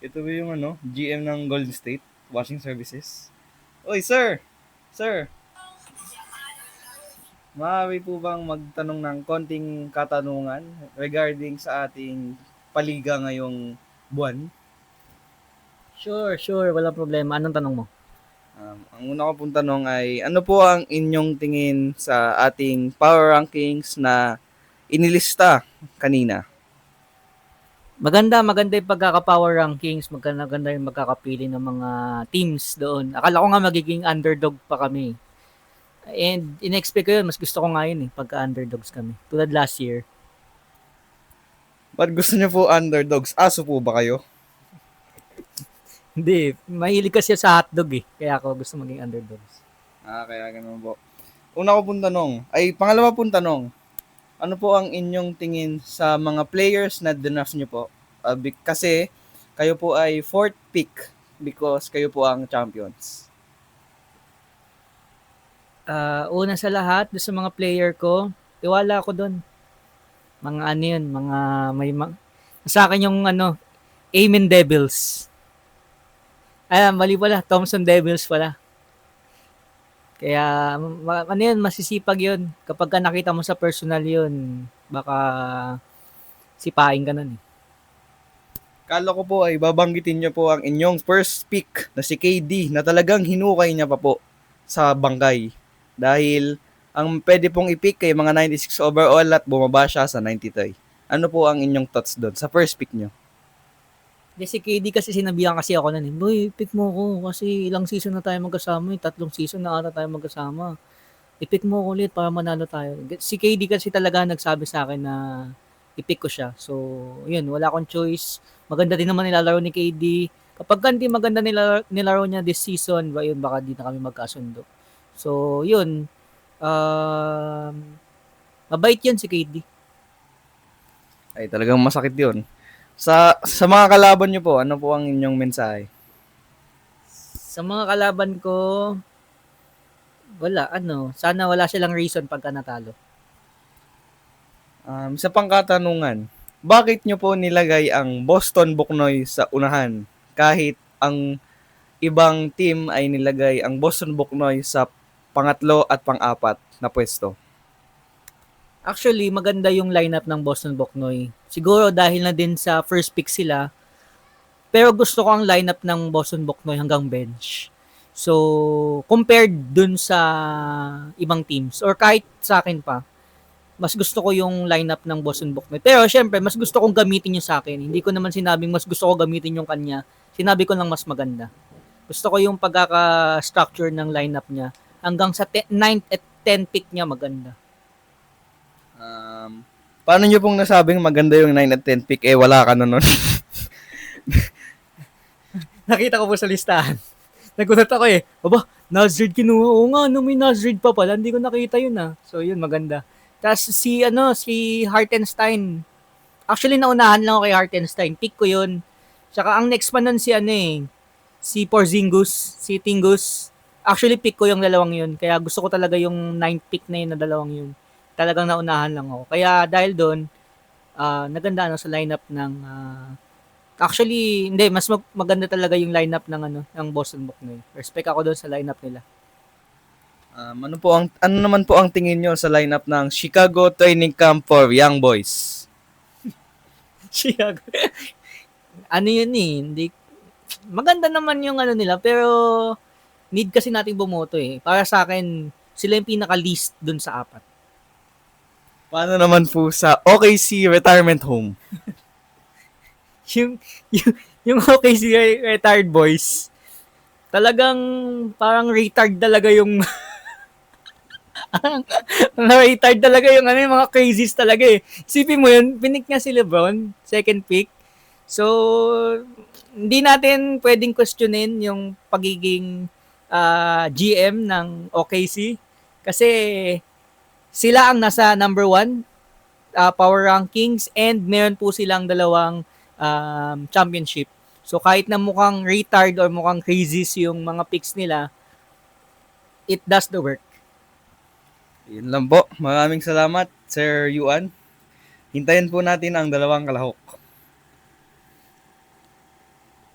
Ito ba yung GM ng Golden State Washing Services? Oy, sir! Sir, maaari po bang magtanong ng konting katanungan regarding sa ating paliga ngayong buwan? Sure, sure. Walang problema. Anong tanong mo? Ang una ko pong tanong ay, ano po ang inyong tingin sa ating power rankings na inilista kanina? Maganda yung pagkaka-power rankings. Maganda yung magkakapili ng mga teams doon. Akala ko nga magiging underdog pa kami. And in-expect ko yun. Mas gusto ko nga yun pagka-underdogs kami. Tulad last year. Ba't gusto niyo po underdogs? Aso po ba kayo? Hindi. Mahilig kasi sa hotdog Kaya ako gusto maging underdogs. Kaya ganun po. Una ko pong tanong, pangalawa pong tanong, ano po ang inyong tingin sa mga players na draft niyo po? Kasi kayo po ay fourth pick because kayo po ang champions. Una sa lahat, sa mga player ko, tiwala ako doon. Mga ano yun, mga may sa akin yung Amen Devils. Mali pala, Thompson Devils pala. Kaya ano yun, masisipag yun. Kapag ka nakita mo sa personal yun, baka sipain ka nun Kala ko po ay babanggitin niyo po ang inyong first pick na si KD na talagang hinukay niya pa po sa bangkay. Dahil ang pwede pong i-pick kay mga 96 overall at bumaba siya sa 93. Ano po ang inyong thoughts doon sa first pick niyo? Si KD kasi sinabihan kasi ako nun boy, pick mo ko kasi ilang season na tayo magkasama 3 season na ata tayo magkasama. I-pick mo ko ulit para manalo tayo. Si KD kasi talaga nagsabi sa akin na i-pick ko siya. So, yun, wala akong choice. Maganda din naman nilalaro ni KD. Kapag hindi maganda nilaro niya this season, yun, baka di na kami magkasundo. So, yun. Mabait yun si KD. Ay, talagang masakit yun. Sa mga kalaban niyo po, ano po ang inyong mensahe? Sa mga kalaban ko, wala, sana wala silang reason pagka natalo. Sa pangkatanungan, bakit nyo po nilagay ang Boston Buknoy sa unahan kahit ang ibang team ay nilagay ang Boston Buknoy sa pangatlo at pang-apat na pwesto? Actually, maganda yung lineup ng Boston Boknoy. Siguro dahil na din sa first pick sila, pero gusto ko ang lineup ng Boston Boknoy hanggang bench. So, compared dun sa ibang teams, or kahit sa akin pa, mas gusto ko yung lineup ng Boston Boknoy. Pero syempre, mas gusto kong gamitin yung sa akin. Hindi ko naman sinabing mas gusto ko gamitin yung kanya. Sinabi ko lang mas maganda. Gusto ko yung pagkaka-structure ng lineup niya. Hanggang sa 9th at 10th pick niya maganda. Paano nyo pong nasabing maganda yung 9 at 10 pick wala ka na nun? Nakita ko po sa listahan. Nagulat ako Aba, Nazrid kinuha. Oo nga, may Nazrid pa pala. Hindi ko nakita yun So, yun, maganda. Tapos si Hartenstein. Actually, naunahan lang ako kay Hartenstein. Pick ko yun. Tsaka ang next pa nun si Porzingis, si Tingus. Actually, pick ko yung dalawang yun. Kaya gusto ko talaga yung 9th pick na yun na dalawang yun. Talagang naunahan lang ako. Kaya dahil doon, naganda sa lineup ng actually, hindi, mas maganda talaga yung lineup ng Boston Boknoy. Respect ako doon sa lineup nila. Ano naman po ang tingin nyo sa lineup ng Chicago Training Camp for Young Boys? Chicago. Ano yun hindi, maganda naman yung nila, pero need kasi nating bumoto Para sa akin, sila yung pinaka-least dun sa 4. Paano naman po sa OKC Retirement Home? yung OKC retired boys, talagang parang retard talaga yung retard talaga yung yung mga crazies talaga Isipin mo yun, pinick niya si LeBron, second pick. So, hindi natin pwedeng questionin yung pagiging GM ng OKC kasi sila ang nasa number 1 power rankings and meron po silang dalawang championship. So kahit na mukhang retard or mukhang crazy yung mga picks nila, it does the work. Yun lang po. Maraming salamat, Sir Yuan. Hintayin po natin ang dalawang kalahok.